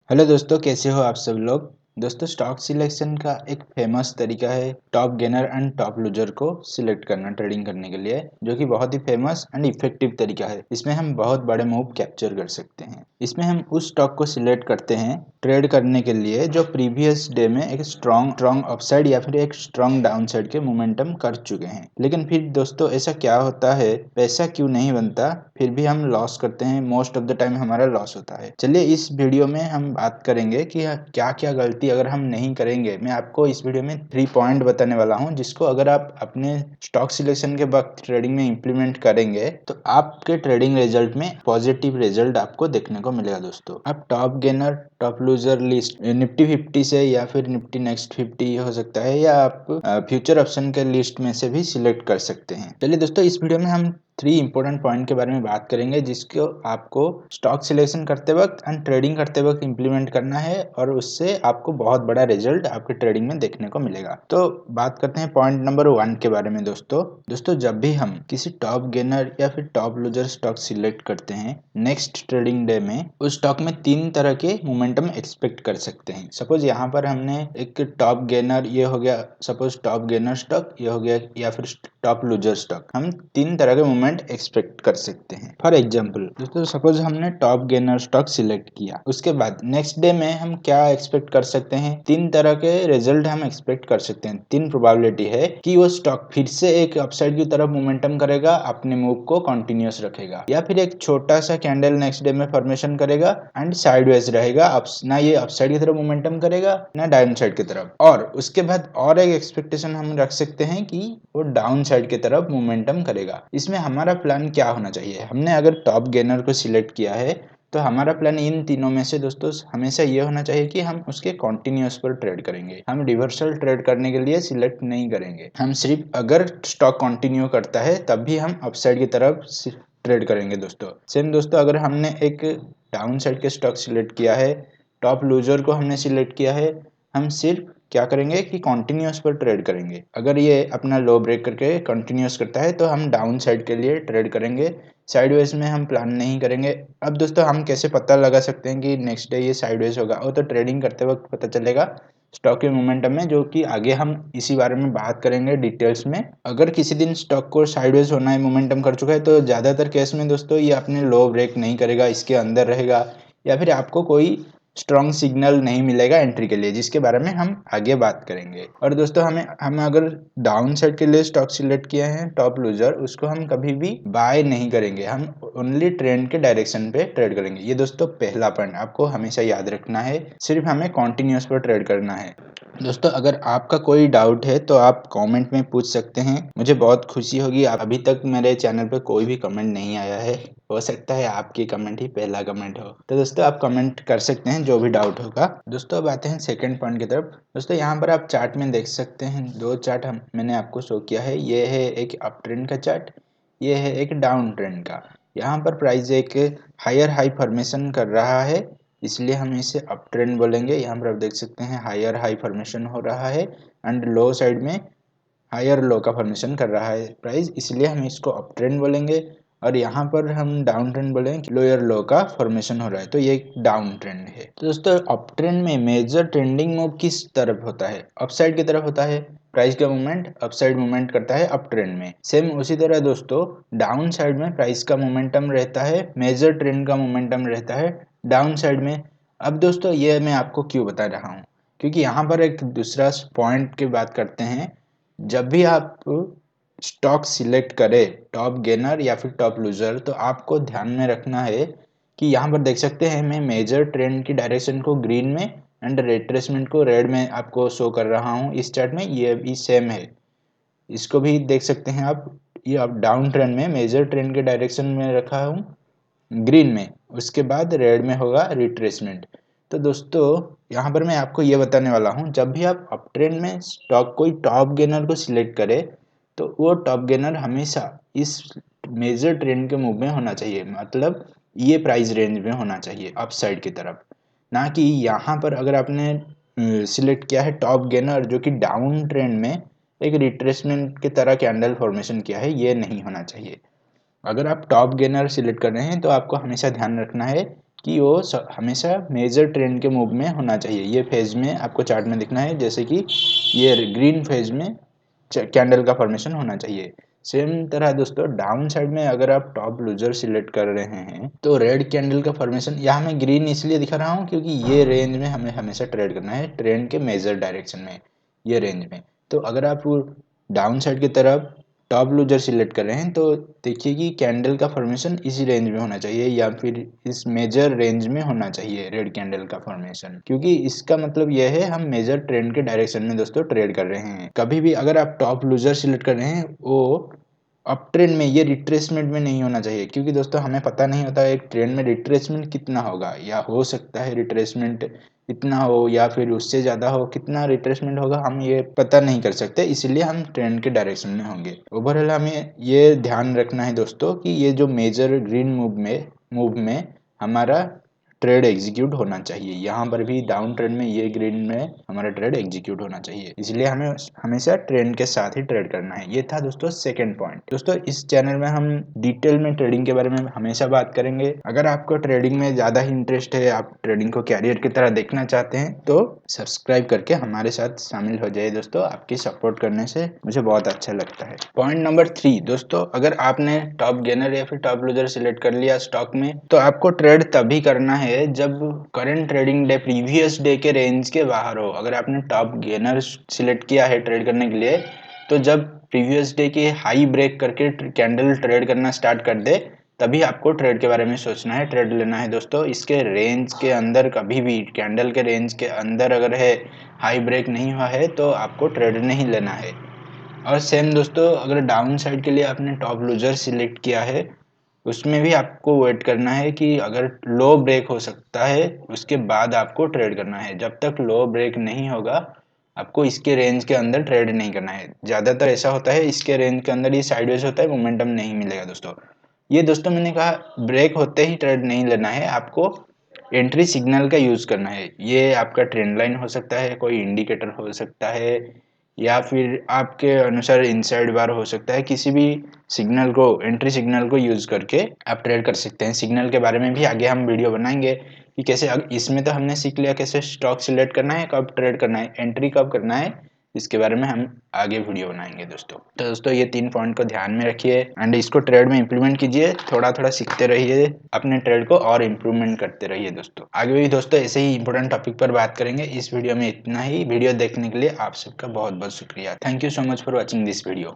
Hello दोस्तों, कैसे हो आप सब लोग। दोस्तों, स्टॉक सिलेक्शन का एक फेमस तरीका है top gainer and top loser को सिलेक्ट करना ट्रेडिंग करने के लिए, जो कि बहुत ही फेमस एंड इफेक्टिव तरीका है। इसमें हम बहुत बड़े मूव कैप्चर कर सकते हैं। इसमें हम उस स्टॉक को सिलेक्ट करते हैं ट्रेड करने के लिए जो प्रीवियस डे में एक स्ट्रॉन्ग अपसाइड या फिर एक स्ट्रॉन्ग डाउनसाइड के मोमेंटम कर चुके हैं। लेकिन फिर दोस्तों ऐसा क्या होता है, पैसा क्यों नहीं बनता, फिर भी हम लॉस करते हैं। मोस्ट ऑफ द टाइम हमारा लॉस होता है। चलिए इस वीडियो में हम बात करेंगे कि क्या क्या गलती अगर हम नहीं करेंगे। मैं आपको इस वीडियो में 3 पॉइंट बताने वाला हूं, जिसको अगर आप अपने स्टॉक सिलेक्शन के वक्त ट्रेडिंग में इंप्लीमेंट करेंगे तो आपके ट्रेडिंग रिजल्ट में पॉजिटिव रिजल्ट आपको देखने को मिलेगा। दोस्तों, आप top gainer top loser list Nifty 50 से या फिर निफ्टी नेक्स्ट 50 हो सकता है, या आप फ्यूचर ऑप्शन के लिस्ट में से भी सिलेक्ट कर सकते हैं। चलिए दोस्तों, इस वीडियो में हम 3 इंपॉर्टेंट पॉइंट के बारे में बात करेंगे, जिसको आपको स्टॉक सिलेक्शन करते वक्त एंड ट्रेडिंग करते वक्त इंप्लीमेंट करना है, और उससे आपको बहुत बड़ा रिजल्ट आपके ट्रेडिंग में देखने को मिलेगा। तो बात करते हैं पॉइंट नंबर 1 के बारे में। दोस्तों जब भी हम किसी टॉप गेनर या फिर टॉप लूजर स्टॉक सिलेक्ट करते हैं, नेक्स्ट ट्रेडिंग डे में उस स्टॉक में 3 तरह के मोमेंटम एक्सपेक्ट कर सकते हैं। सपोज यहाँ पर हमने एक टॉप गेनर, ये हो गया सपोज टॉप गेनर स्टॉक, ये हो गया, या फिर टॉप लूजर स्टॉक। हम 3 तरह के मूवमेंट एक्सपेक्ट कर सकते हैं। फॉर एग्जांपल दोस्तों, सपोज हमने टॉप गेनर स्टॉक सिलेक्ट किया, उसके बाद नेक्स्ट डे में हम क्या एक्सपेक्ट कर सकते हैं। 3 तरह के रिजल्ट हम एक्सपेक्ट कर सकते हैं। 3 प्रोबेबिलिटी है कि वो स्टॉक फिर से एक अपसाइड की तरफ मोमेंटम करेगा, अपने मूव को कंटिन्यूअस रखेगा, या फिर एक छोटा सा कैंडल नेक्स्ट डे में फॉर्मेशन करेगा एंड साइडवेज रहेगा। ना ये अपसाइड की तरफ मोमेंटम करेगा ना डाउन साइड की तरफ। और उसके बाद और एक एक्सपेक्टेशन हम रख सकते हैं कि वो डाउन साइड की तरफ मोमेंटम करेगा। इसमें हमारा प्लान क्या होना चाहिए। हमने अगर टॉप गेनर को सिलेक्ट किया है तो हमारा प्लान इन तीनों में से दोस्तों हमेशा ये होना चाहिए कि हम उसके कॉन्टिन्यूअस पर ट्रेड करेंगे। हम रिवर्सल ट्रेड करने के लिए सिलेक्ट नहीं करेंगे। हम सिर्फ अगर स्टॉक कंटिन्यू करता है तब भी हम अपसाइड की तरफ ट्रेड करेंगे। दोस्तों अगर हमने एक डाउन साइड के स्टॉक सिलेक्ट किया है, टॉप लूजर को हमने सिलेक्ट किया है, हम सिर्फ क्या करेंगे कि कंटिन्यूअस पर ट्रेड करेंगे। अगर ये अपना लो ब्रेक करके कंटिन्यूअस करता है तो हम डाउन साइड के लिए ट्रेड करेंगे, साइडवेज में हम प्लान नहीं करेंगे। अब दोस्तों हम कैसे पता लगा सकते हैं कि नेक्स्ट डे ये साइडवेज होगा। वो तो ट्रेडिंग करते वक्त पता चलेगा स्टॉक के मोमेंटम में, जो कि आगे हम इसी बारे में बात करेंगे डिटेल्स में। अगर किसी दिन स्टॉक को साइडवेज होना है, मोमेंटम कर चुका है, तो ज़्यादातर केस में दोस्तों ये अपने लो ब्रेक नहीं करेगा, इसके अंदर रहेगा, या फिर आपको कोई स्ट्रॉन्ग सिग्नल नहीं मिलेगा एंट्री के लिए, जिसके बारे में हम आगे बात करेंगे। और दोस्तों हम अगर डाउन साइड के लिए स्टॉक सिलेक्ट किए हैं टॉप लूजर, उसको हम कभी भी बाय नहीं करेंगे। हम ओनली ट्रेंड के डायरेक्शन पे ट्रेड करेंगे। ये दोस्तों पहला पॉइंट आपको हमेशा याद रखना है। सिर्फ हमें कॉन्टिन्यूअस पर ट्रेड करना है। दोस्तों अगर आपका कोई डाउट है तो आप कमेंट में पूछ सकते हैं। मुझे बहुत खुशी होगी। अभी तक मेरे चैनल पे कोई भी कमेंट नहीं आया है, हो सकता है आपकी कमेंट ही पहला कमेंट हो। तो दोस्तों आप कमेंट कर सकते हैं जो भी डाउट होगा। दोस्तों अब आते हैं सेकंड पॉइंट की तरफ। दोस्तों यहाँ पर आप चार्ट में देख सकते हैं, 2 चार्ट मैंने आपको शो किया है। ये है एक अप ट्रेंड का चार्ट, ये है एक डाउन ट्रेंड का। यहाँ पर प्राइस एक हायर हाई फॉर्मेशन कर रहा है, इसलिए हम इसे अप ट्रेंड बोलेंगे। यहाँ पर आप देख सकते हैं हायर हाई फॉर्मेशन हो रहा है एंड लो साइड में हायर लो का फॉर्मेशन कर रहा है प्राइस, इसलिए हम इसको अप ट्रेंड बोलेंगे। और यहाँ पर हम डाउन ट्रेंड बोलेंगे कि लोअर लो का फॉर्मेशन हो रहा है, तो ये एक डाउन ट्रेंड है। तो दोस्तों अप ट्रेंड में मेजर ट्रेंडिंग मूव किस तरफ होता है, अप साइड की तरफ होता है। प्राइस का मूवमेंट अप साइड मूवमेंट करता है अप ट्रेंड में। सेम उसी तरह दोस्तों डाउन साइड में प्राइस का मोमेंटम रहता है, मेजर ट्रेंड का मोमेंटम रहता है डाउन साइड में। अब दोस्तों ये मैं आपको क्यों बता रहा हूँ, क्योंकि यहाँ पर एक दूसरा पॉइंट की बात करते हैं। जब भी आप स्टॉक सिलेक्ट करें टॉप गेनर या फिर टॉप लूजर, तो आपको ध्यान में रखना है कि यहाँ पर देख सकते हैं मैं मेजर ट्रेंड की डायरेक्शन को ग्रीन में एंड रिट्रेसमेंट को रेड में आपको शो कर रहा हूँ इस चार्ट में। ये भी सेम है, इसको भी देख सकते हैं आप। ये आप डाउन ट्रेंड में मेजर ट्रेंड के डायरेक्शन में रखा हूँ ग्रीन में, उसके बाद रेड में होगा रिट्रेसमेंट। तो दोस्तों यहाँ पर मैं आपको ये बताने वाला हूँ, जब भी आप अप ट्रेंड में स्टॉक कोई टॉप गेनर को सिलेक्ट करें तो वो टॉप गेनर हमेशा इस मेजर ट्रेंड के मूव में होना चाहिए, मतलब ये प्राइस रेंज में होना चाहिए अप साइड की तरफ। ना कि यहाँ पर अगर आपने सिलेक्ट किया है टॉप गेनर जो कि डाउन ट्रेंड में एक रिट्रेसमेंट की तरह कैंडल फॉर्मेशन किया है, ये नहीं होना चाहिए। अगर आप टॉप गेनर सिलेक्ट कर रहे हैं तो आपको हमेशा ध्यान रखना है कि वो हमेशा मेजर ट्रेंड के मूव में होना चाहिए। ये फेज में आपको चार्ट में दिखना है, जैसे कि ये ग्रीन फेज में कैंडल का फॉर्मेशन होना चाहिए। सेम तरह दोस्तों डाउन साइड में अगर आप टॉप लूजर सिलेक्ट कर रहे हैं तो रेड कैंडल का फॉर्मेशन, यहाँ मैं ग्रीन इसलिए दिखा रहा हूँ क्योंकि ये रेंज में हमें हमेशा ट्रेड करना है, ट्रेंड के मेजर डायरेक्शन में, ये रेंज में। तो अगर आप डाउन साइड की तरफ टॉप लूजर सिलेक्ट कर रहे हैं तो देखिए कि कैंडल का फॉर्मेशन इसी रेंज में होना चाहिए या फिर इस मेजर रेंज में होना चाहिए रेड कैंडल का फॉर्मेशन, क्योंकि इसका मतलब यह है हम मेजर ट्रेंड के डायरेक्शन में दोस्तों ट्रेड कर रहे हैं। कभी भी अगर आप टॉप लूजर सिलेक्ट कर रहे हैं वो अप ट्रेंड में, ये रिट्रेसमेंट में नहीं होना चाहिए, क्योंकि दोस्तों हमें पता नहीं होता है एक ट्रेंड में रिट्रेसमेंट कितना होगा, या हो सकता है रिट्रेसमेंट इतना हो या फिर उससे ज़्यादा हो, कितना रिट्रेसमेंट होगा हम ये पता नहीं कर सकते, इसलिए हम ट्रेंड के डायरेक्शन में होंगे। ओवरऑल हमें ये ध्यान रखना है दोस्तों कि ये जो मेजर ग्रीन मूव में हमारा ट्रेड एग्जीक्यूट होना चाहिए, यहाँ पर भी डाउन ट्रेंड में ये ग्रीन में हमारा ट्रेड एग्जीक्यूट होना चाहिए, इसलिए हमें हमेशा ट्रेंड के साथ ही ट्रेड करना है। ये था दोस्तों सेकंड पॉइंट। दोस्तों इस चैनल में हम डिटेल में ट्रेडिंग के बारे में हमेशा बात करेंगे। अगर आपको ट्रेडिंग में ज़्यादा ही इंटरेस्ट है, आप ट्रेडिंग को कैरियर की तरह देखना चाहते हैं तो सब्सक्राइब करके हमारे साथ शामिल हो जाइए दोस्तों, आपकी सपोर्ट करने से मुझे बहुत अच्छा लगता है। पॉइंट नंबर 3 दोस्तों, अगर आपने टॉप गेनर या फिर टॉप लूजर सिलेक्ट कर लिया स्टॉक में तो आपको ट्रेड तभी करना है जब current trading day previous day के रेंज के बाहर हो। अगर आपने टॉप गेनर सिलेक्ट किया है ट्रेड करने के लिए तो जब प्रीवियस डे के हाई ब्रेक करके कैंडल ट्रेड करना स्टार्ट कर दे तभी आपको ट्रेड के बारे में सोचना है, ट्रेड लेना है दोस्तों। इसके रेंज के अंदर कभी भी कैंडल के रेंज के अंदर अगर है हाई ब्रेक नहीं हुआ है तो आपको ट्रेड नहीं लेना है। और सेम दोस्तों अगर डाउन साइड के लिए आपने टॉप लूजर सिलेक्ट किया है उसमें भी आपको वेट करना है कि अगर लो ब्रेक हो सकता है उसके बाद आपको ट्रेड करना है। जब तक लो ब्रेक नहीं होगा आपको इसके रेंज के अंदर ट्रेड नहीं करना है। ज़्यादातर ऐसा होता है इसके रेंज के अंदर ये साइडवेज होता है, मोमेंटम नहीं मिलेगा दोस्तों। ये दोस्तों मैंने कहा ब्रेक होते ही ट्रेड नहीं लेना है, आपको एंट्री सिग्नल का यूज़ करना है। ये आपका ट्रेंड लाइन हो सकता है, कोई इंडिकेटर हो सकता है, या फिर आपके अनुसार इनसाइड बार हो सकता है। किसी भी सिग्नल को, एंट्री सिग्नल को यूज़ करके आप ट्रेड कर सकते हैं। सिग्नल के बारे में भी आगे हम वीडियो बनाएंगे कि कैसे, इसमें तो हमने सीख लिया कैसे स्टॉक सिलेक्ट करना है, कब ट्रेड करना है, एंट्री कब करना है, इसके बारे में हम आगे वीडियो बनाएंगे दोस्तों। तो दोस्तों ये 3 पॉइंट को ध्यान में रखिए एंड इसको ट्रेड में इंप्लीमेंट कीजिए, थोड़ा थोड़ा सीखते रहिए, अपने ट्रेड को और इम्प्रूवमेंट करते रहिए दोस्तों। आगे भी दोस्तों ऐसे ही इंपॉर्टेंट टॉपिक पर बात करेंगे। इस वीडियो में इतना ही। वीडियो देखने के लिए आप सबका बहुत बहुत शुक्रिया। Thank you so much for watching this video.